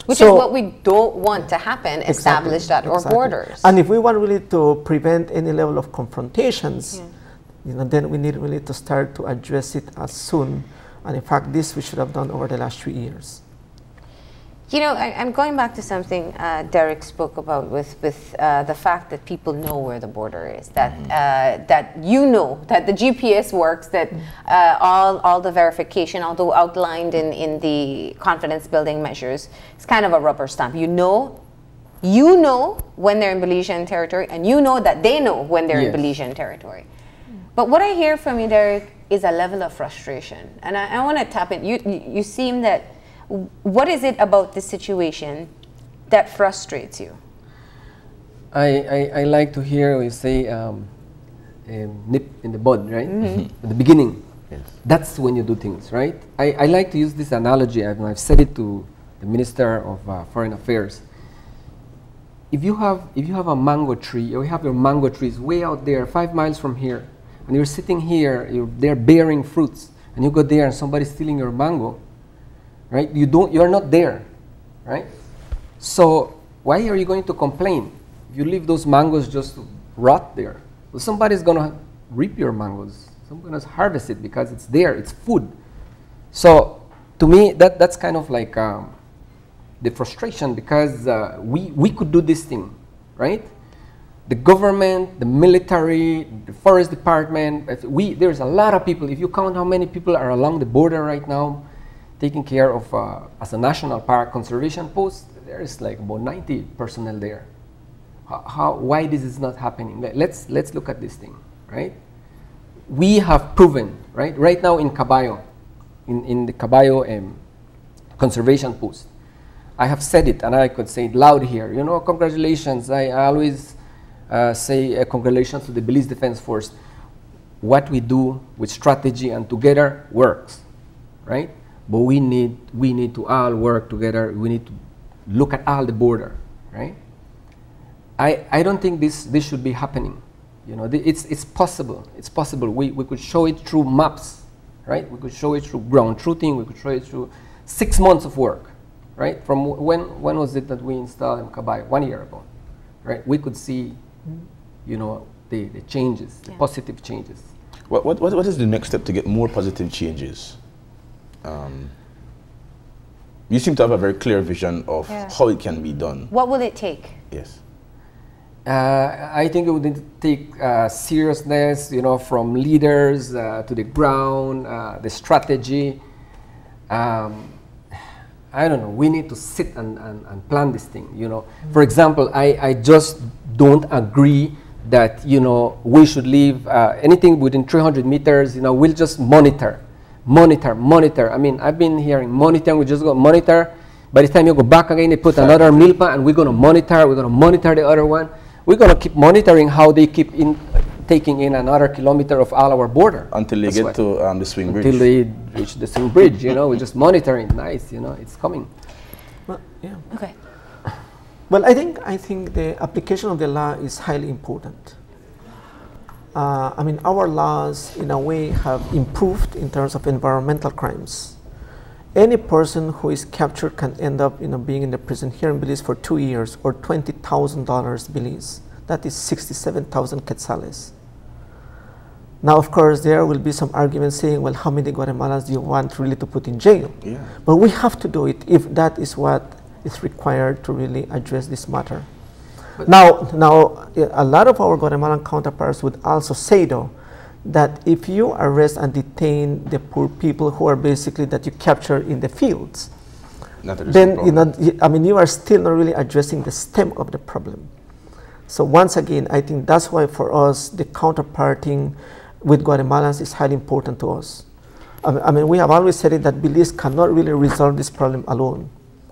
Which is what we don't want to happen, established at our borders. And if we want really to prevent any level of confrontations, you know, then we need really to start to address it as soon. And in fact, this we should have done over the last 3 years. You know, I'm going back to something Derric spoke about with the fact that people know where the border is, that that you know that the GPS works, that all the verification, although outlined in the confidence building measures, it's kind of a rubber stamp. You know when they're in Belizean territory, and you know that they know when they're in Belizean territory. But what I hear from you, Derric, is a level of frustration, and I want to tap in. You seem that. What is it about this situation that frustrates you? I like to hear you say nip in the bud, right? At the beginning. Yes. That's when you do things, right? I like to use this analogy. I've said it to the Minister of Foreign Affairs. If you have a mango tree, or you have your mango trees way out there, 5 miles from here, and you're sitting here, they're bearing fruits, and you go there and somebody's stealing your mango, right? You're not there, right? So why are you going to complain? If you leave those mangoes just to rot there, well, somebody's gonna reap your mangoes. Someone's gonna harvest it because it's there, it's food. So to me, that's kind of like the frustration, because we could do this thing, right? The government, the military, the forest department, there's a lot of people. If you count how many people are along the border right now, taking care of, as a national park conservation post, there is like about 90 personnel there. Why this is not happening? Let's look at this thing, right? We have proven, right? Right now in Caballo, in the Caballo conservation post, I have said it, and I could say it loud here. You know, congratulations. I always say congratulations to the Belize Defense Force. What we do with strategy and together works, right? But we need to all work together. We need to look at all the border, right? I don't think this should be happening. You know, it's possible. It's possible. We could show it through maps, right? We could show it through ground truthing. We could show it through 6 months of work, right? From when was it that we installed in Caballo? 1 year ago, right? We could see, you know, the changes, the positive changes. What is the next step to get more positive changes? You seem to have a very clear vision of how it can be done. What will it take? Yes. I think it would take seriousness, you know, from leaders to the ground, the strategy. I don't know. We need to sit and plan this thing, you know. For example, I just don't agree that, you know, we should leave anything within 300 meters, you know, we'll just monitor. I mean, I've been hearing monitoring, we just go monitor. By the time you go back again, they put another milpa, and we're going to monitor the other one. We're going to keep monitoring how they keep taking in another kilometer of all our border. Until they get to the swing bridge. Until they reach the swing bridge, you know, we're just monitoring. Nice, you know, it's coming. Well, yeah. Okay. Well, I think the application of the law is highly important. I mean, our laws, in a way, have improved in terms of environmental crimes. Any person who is captured can end up, you know, being in the prison here in Belize for 2 years, or $20,000 Belize. That is 67,000 quetzales. Now, of course, there will be some arguments saying, well, how many Guatemalans do you want really to put in jail? Yeah. But we have to do it if that is what is required to really address this matter. Now, a lot of our Guatemalan counterparts would also say, though, that if you arrest and detain the poor people who are basically that you capture in the fields, then you know, I mean, you are still not really addressing the stem of the problem. So once again, I think that's why for us the counterparting with Guatemalans is highly important to us. I mean, we have always said it that Belize cannot really resolve this problem alone.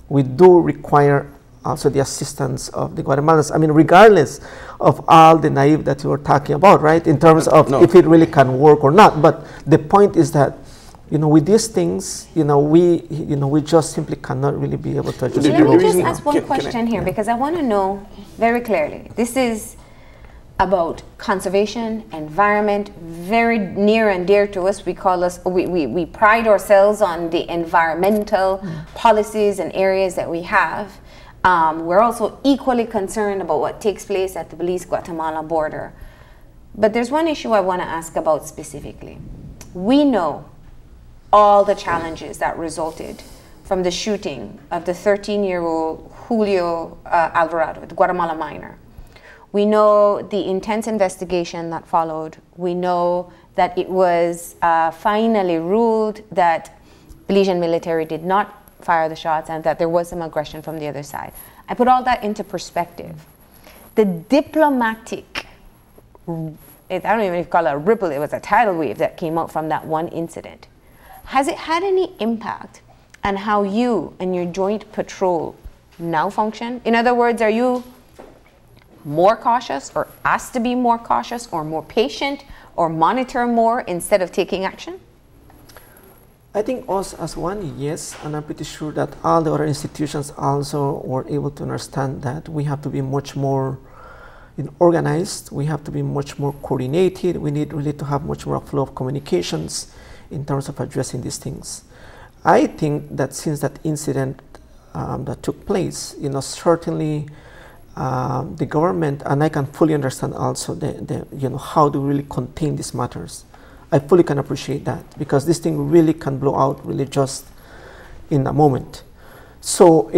We do require also the assistance of the Guatemalans. I mean, regardless of all the naive that you were talking about, right, in terms of if it really can work or not. But the point is that with these things, we just simply cannot really be able to address it. Let me just ask one question here, because I want to know very clearly. This is about conservation, environment, very near and dear to us. We pride ourselves on the environmental policies and areas that we have. We're also equally concerned about what takes place at the Belize-Guatemala border. But there's one issue I want to ask about specifically. We know all the challenges that resulted from the shooting of the 13-year-old Julio Alvarado, the Guatemala miner. We know the intense investigation that followed. We know that it was finally ruled that Belizean military did not fire the shots and that there was some aggression from the other side. I put all that into perspective. The diplomatic, I don't even call it a ripple, it was a tidal wave that came out from that one incident. Has it had any impact on how you and your joint patrol now function? In other words, are you more cautious or asked to be more cautious or more patient or monitor more instead of taking action? I think us as one, yes, and I'm pretty sure that all the other institutions also were able to understand that we have to be much more organized, we have to be much more coordinated, we need really to have much more flow of communications in terms of addressing these things. I think that since that incident that took place, certainly the government, and I can fully understand also how to really contain these matters. I fully can appreciate that, because this thing really can blow out really just in a moment. So,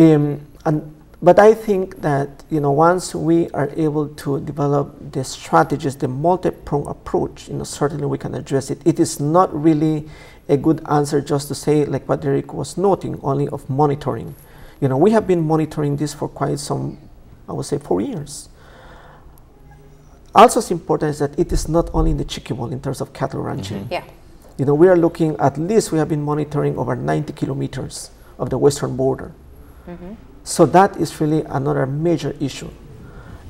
but I think that once we are able to develop the strategies, the multi-pronged approach, certainly we can address it. It is not really a good answer just to say, like what Derric was noting, only of monitoring. We have been monitoring this for quite some, I would say, 4 years. Also, it's important is that it is not only in the Chiquibul in terms of cattle ranching. Yeah. We are looking, at least we have been monitoring over 90 kilometers of the western border. So that is really another major issue,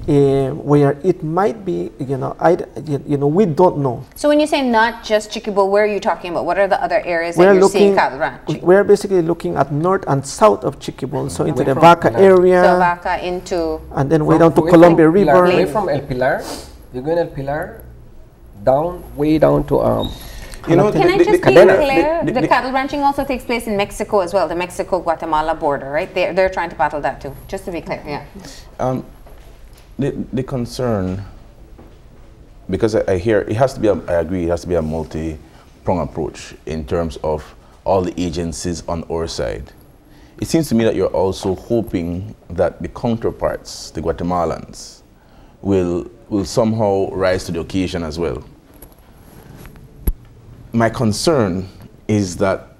where it might be, we don't know. So when you say not just Chiquibul, where are you talking about? What are the other areas that you're seeing cattle ranching? We're basically looking at north and south of Chiquibul, so into the Vaca area. So Vaca into... And then way down to Columbia River. Away from El Pilar, you go in El Pilar, way down to... Can I just be clear? The cattle ranching also takes place in Mexico as well, the Mexico-Guatemala border, right? They're trying to battle that too, just to be clear, yeah. The concern, because I hear, it has to be, I agree, it has to be a multi-pronged approach in terms of all the agencies on our side. It seems to me that you're also hoping that the counterparts, the Guatemalans, will somehow rise to the occasion as well. My concern is that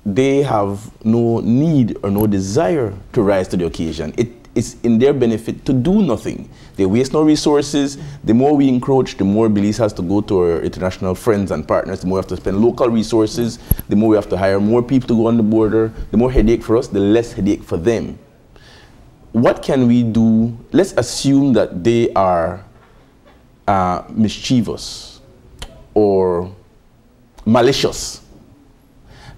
they have no need or no desire to rise to the occasion. It is in their benefit to do nothing. They waste no resources. The more we encroach, the more Belize has to go to our international friends and partners, the more we have to spend local resources, the more we have to hire more people to go on the border, the more headache for us, the less headache for them. What can we do? Let's assume that they are mischievous or malicious,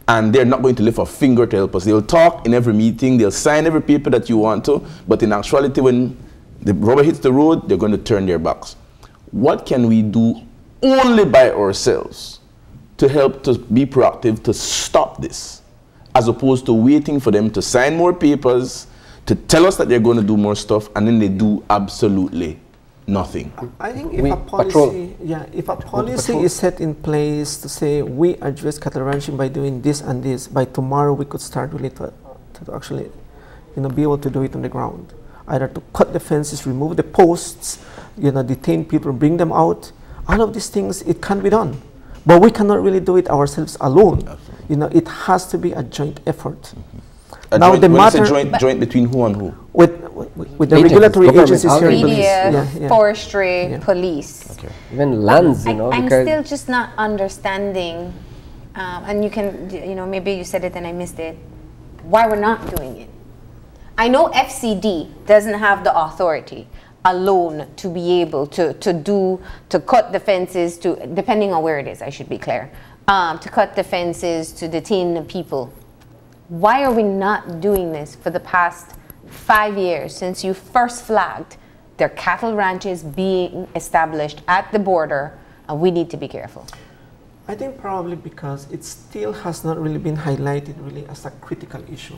and they're not going to lift a finger to help us. They'll talk in every meeting, they'll sign every paper that you want to, but in actuality, when the rubber hits the road, they're going to turn their backs. What can we do only by ourselves to help to be proactive to stop this, as opposed to waiting for them to sign more papers, to tell us that they're going to do more stuff, and then they do absolutely nothing? I think if a policy is set in place to say we address cattle ranching by doing this and this, by tomorrow we could start really to actually be able to do it on the ground. Either to cut the fences, remove the posts, detain people, bring them out. All of these things, it can be done. But we cannot really do it ourselves alone. It has to be a joint effort. Now the matter joint between who and who? With the regulatory agencies here in Belize. Media, forestry, police. Okay. Even lands, I'm still just not understanding, and you can, maybe you said it and I missed it, why we're not doing it. I know FCD doesn't have the authority alone to be able to cut the fences, depending on where it is, I should be clear. to cut the fences, to detain the people. Why are we not doing this for the past 5 years since you first flagged there are cattle ranches being established at the border, and we need to be careful? I think probably because it still has not really been highlighted really as a critical issue.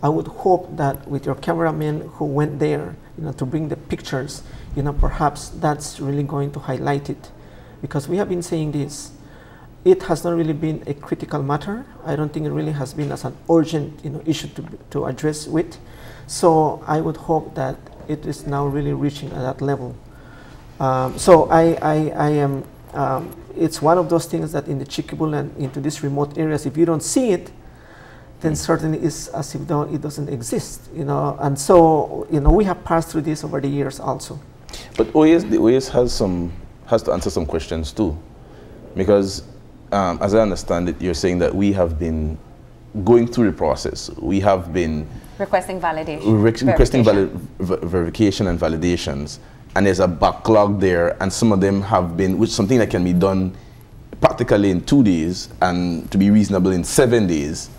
I would hope that with your cameramen who went there, to bring the pictures, perhaps that's really going to highlight it. Because we have been saying this, it has not really been a critical matter. I don't think it really has been as an urgent, issue to address with. So I would hope that it is now really reaching at that level. So I am, it's one of those things that in the Chiquibul and into these remote areas, if you don't see it, then certainly it's as if though it doesn't exist, And so, we have passed through this over the years also. But the OAS has to answer some questions too, because as I understand it, you're saying that we have been going through the process. We have been requesting validation, requesting verification and validations, and there's a backlog there, and some of them have been, which is something that can be done practically in 2 days, and to be reasonable in 7 days,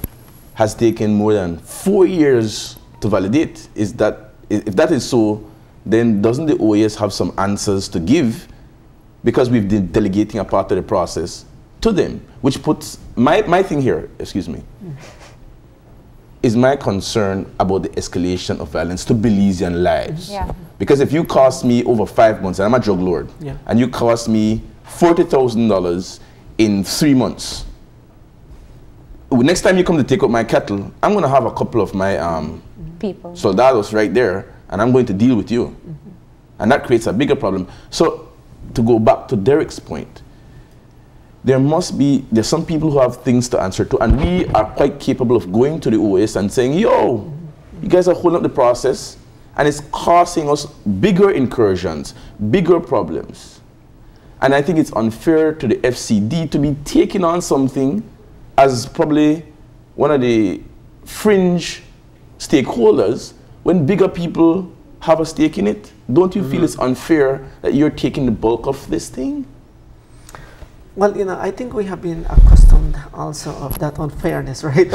has taken more than 4 years to validate. If that is so, then doesn't the OAS have some answers to give? Because we've been delegating a part of the process to them, which puts my thing here, excuse me, is my concern about the escalation of violence to Belizean lives. Yeah. Because if you cost me over 5 months, and I'm a drug lord, and you cost me $40,000 in 3 months, next time you come to take up my cattle, I'm going to have a couple of my people, soldados right there, and I'm going to deal with you. And that creates a bigger problem. So to go back to Derric's point, there's some people who have things to answer to, and we are quite capable of going to the OAS and saying, yo, you guys are holding up the process, and it's causing us bigger incursions, bigger problems. And I think it's unfair to the FCD to be taking on something as probably one of the fringe stakeholders when bigger people have a stake in it. Don't you feel it's unfair that you're taking the bulk of this thing? Well, I think we have been accustomed also of that unfairness, right?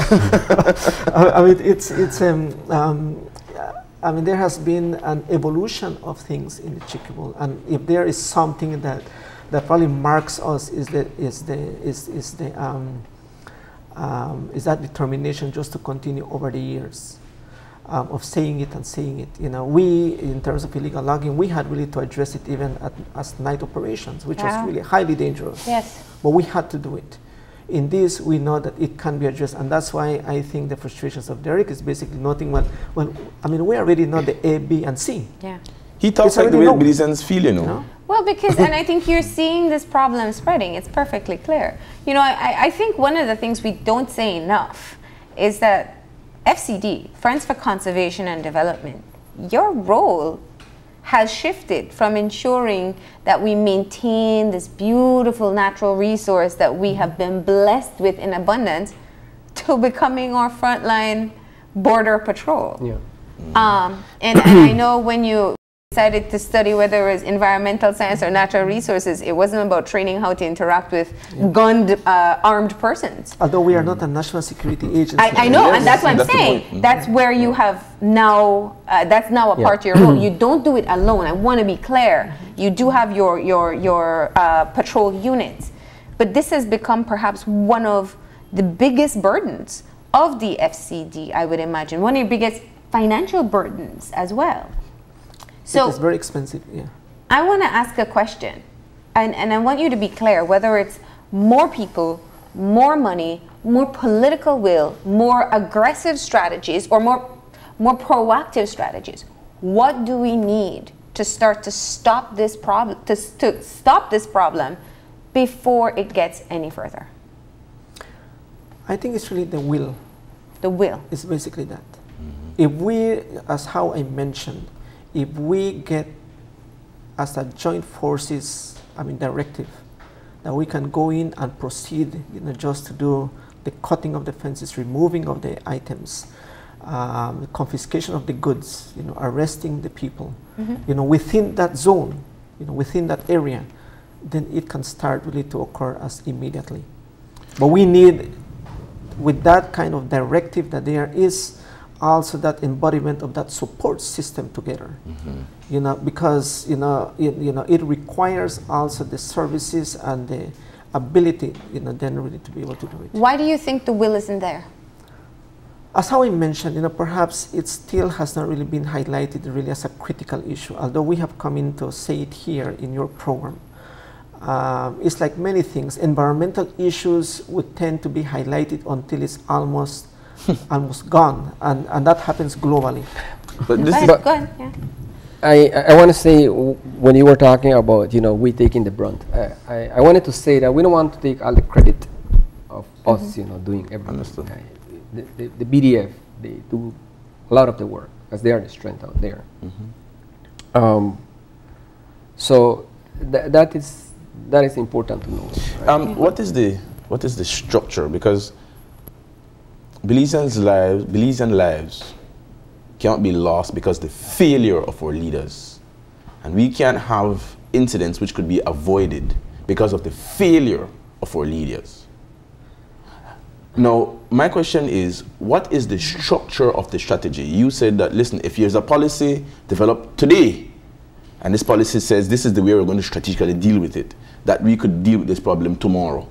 I mean, there has been an evolution of things in the Chiquibul, and if there is something that probably marks us is that determination just to continue over the years of saying it and saying it. We, in terms of illegal logging, we had really to address it even as night operations, which was really highly dangerous. Yes. But we had to do it. In this, we know that it can be addressed, and that's why I think the frustrations of Derric is basically nothing. Well, I mean, we already know the A, B, and C. Yeah. He talks like the way Belizeans feel, No? Well, because, and I think you're seeing this problem spreading. It's perfectly clear. I think one of the things we don't say enough is that FCD, Friends for Conservation and Development, your role has shifted from ensuring that we maintain this beautiful natural resource that we have been blessed with in abundance to becoming our frontline border patrol. Yeah. And I know when you decided to study whether it was environmental science or natural resources, it wasn't about training how to interact with gunned, armed persons. Although we are not a national security agency. I know, and that's what I'm saying. That's where you have now, that's now a part of your role. You don't do it alone. I want to be clear. You do have your patrol units. But this has become perhaps one of the biggest burdens of the FCD, I would imagine. One of your biggest financial burdens as well. So it's very expensive, yeah. I want to ask a question, and I want you to be clear, whether it's more people, more money, more political will, more aggressive strategies, or more proactive strategies. What do we need to start to stop this problem, to stop this problem before it gets any further? I think it's really the will. The will. It's basically that. If we, as how I mentioned, if we get as a joint forces, directive, that we can go in and proceed, just to do the cutting of the fences, removing of the items, the confiscation of the goods, arresting the people, within that zone, within that area, then it can start really to occur as immediately. But we need, with that kind of directive, that there is also that embodiment of that support system together. You know, because it requires also the services and the ability, then really to be able to do it. Why do you think the will isn't there? As how I mentioned, perhaps it still has not really been highlighted really as a critical issue, although we have come in to say it here in your program. It's like many things. Environmental issues would tend to be highlighted until it's almost gone, and that happens globally. But this Go ahead, yeah. I want to say, when you were talking about, we taking the brunt, I wanted to say that we don't want to take all the credit of us, doing everything. Understood. The BDF, they do a lot of the work because they are the strength out there. So that is important to know. Right? What is the structure? Because Belizean lives cannot be lost because the failure of our leaders, and we can't have incidents which could be avoided because of the failure of our leaders. Now, my question is, what is the structure of the strategy? You said that, listen, if there's a policy developed today, and this policy says this is the way we're going to strategically deal with it, that we could deal with this problem tomorrow.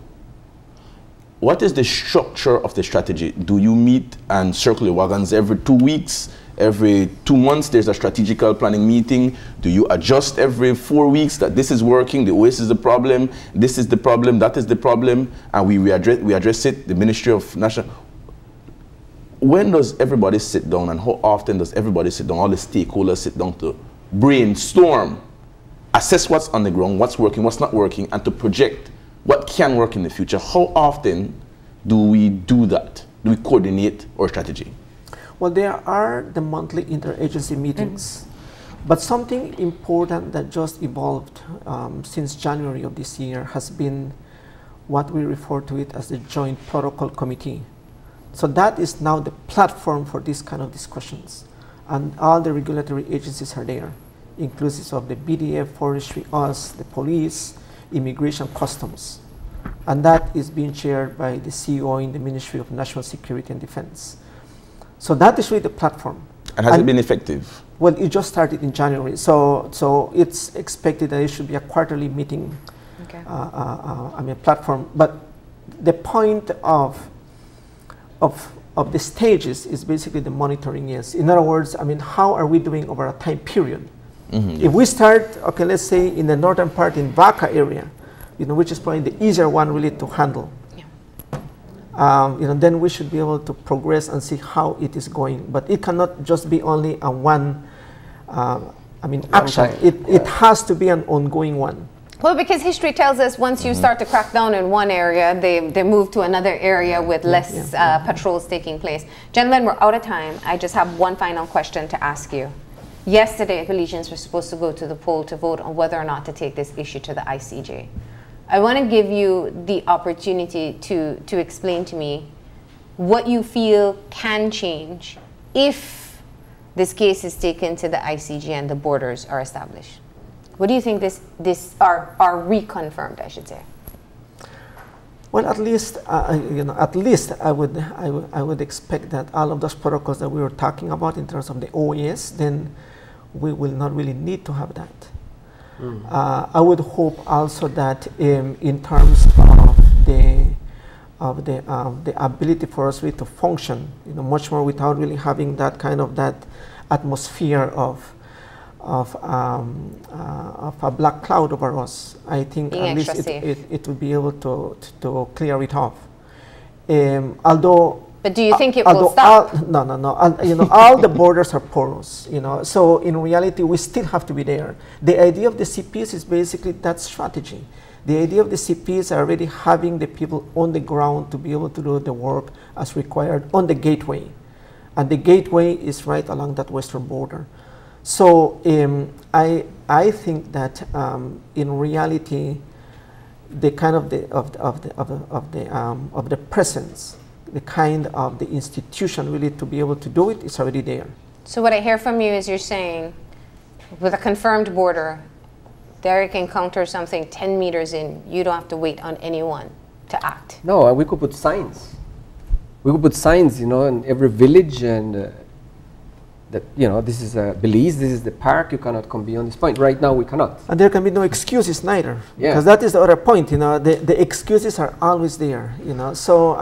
What is the structure of the strategy? Do you meet and circle the wagons every 2 weeks? Every 2 months, there's a strategical planning meeting. Do you adjust every 4 weeks that this is working, the OS is the problem, this is the problem, that is the problem, and we address it, the Ministry of National... When does everybody sit down, and how often does everybody sit down, all the stakeholders sit down to brainstorm, assess what's on the ground, what's working, what's not working, and to project what can work in the future? How often do we do that? Do we coordinate our strategy? Well, there are the monthly interagency meetings, but something important that just evolved since January of this year has been what we refer to it as the Joint Protocol Committee. So that is now the platform for these kind of discussions, and all the regulatory agencies are there, inclusive of the BDF, Forestry, us, the police, Immigration, Customs, and that is being chaired by the CEO in the Ministry of National Security and Defense. So that is really the platform. And has it been effective? Well, it just started in January, so it's expected that it should be a quarterly meeting, platform. But the point of the stages is basically the monitoring. Yes, in other words, how are we doing over a time period? If we start, okay, let's say in the northern part in Vaca area, which is probably the easier one really to handle. Then we should be able to progress and see how it is going. But it cannot just be only a one, action. It has to be an ongoing one. Well, because history tells us once you start to crack down in one area, they move to another area with less patrols taking place. Gentlemen, we're out of time. I just have one final question to ask you. Yesterday, Belizeans were supposed to go to the poll to vote on whether or not to take this issue to the ICJ. I want to give you the opportunity to explain to me what you feel can change if this case is taken to the ICJ and the borders are established. What do you think are reconfirmed, I should say? Well, at least I would expect that all of those protocols that we were talking about in terms of the OAS, then we will not really need to have that. I would hope also that in terms of the ability for us really to function, much more without really having that kind of atmosphere of a black cloud over us. I think at least it will be able to clear it off. But do you think it will stop? No. All the borders are porous, so in reality, we still have to be there. The idea of the CPs is basically that strategy. The idea of the CPs are already having the people on the ground to be able to do the work as required on the gateway. And the gateway is right along that western border. So I think that in reality, the kind of the presence, the kind of the institution really to be able to do it is already there. So what I hear from you is you're saying, with a confirmed border, Derric encounters something 10 meters in, you don't have to wait on anyone to act? No, we could put signs. We could put signs, you know, in every village, and that, you know, this is Belize, this is the park, you cannot come beyond this point. Right now we cannot. And there can be no excuses neither. Yeah. Because that is the other point, you know, the excuses are always there, you know. So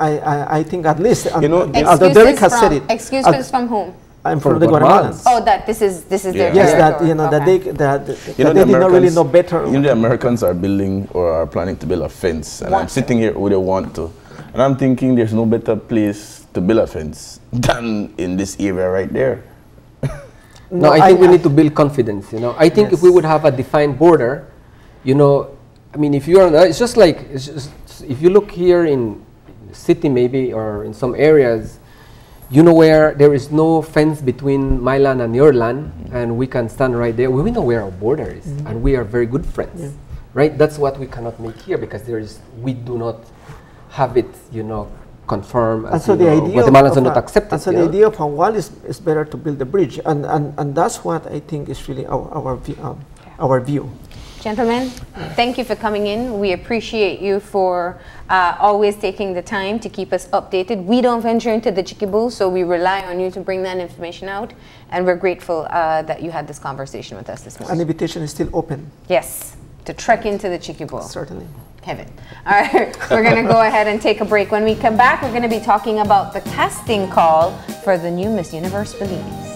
I think at least, You know, although Derric has said it. Excuses from whom? I'm From from the Guatemalans. Oh, that this is their Yes, territory. that, you know, that Okay. that You know, they the did not really Americans- know better. You know, the Americans are building or are planning to build a fence, and I'm sitting here where they want to, and I'm thinking there's no better place to build a fence than in this area right there. No, I think we need to build confidence, you know. I think if we would have a defined border, you know, I mean, if you are, it's just like, if you look here in the city maybe, or in some areas, you know, where there is no fence between my land and your land, and we can stand right there, we know where our border is, and we are very good friends, right? That's what we cannot make here, because we do not have it, you know, confirmed. And so the idea Guatemalans do not accept it. and so the idea of a wall is better to build a bridge, and that's what I think is really our view. Gentlemen, thank you for coming in. We appreciate you for always taking the time to keep us updated. We don't venture into the Chiquibul, so we rely on you to bring that information out. And we're grateful that you had this conversation with us this An morning. invitation is still open. Yes, to trek into the Chiquibul. Certainly. Kevin. All right, we're going to go ahead and take a break. When we come back, we're going to be talking about the casting call for the new Miss Universe Belize.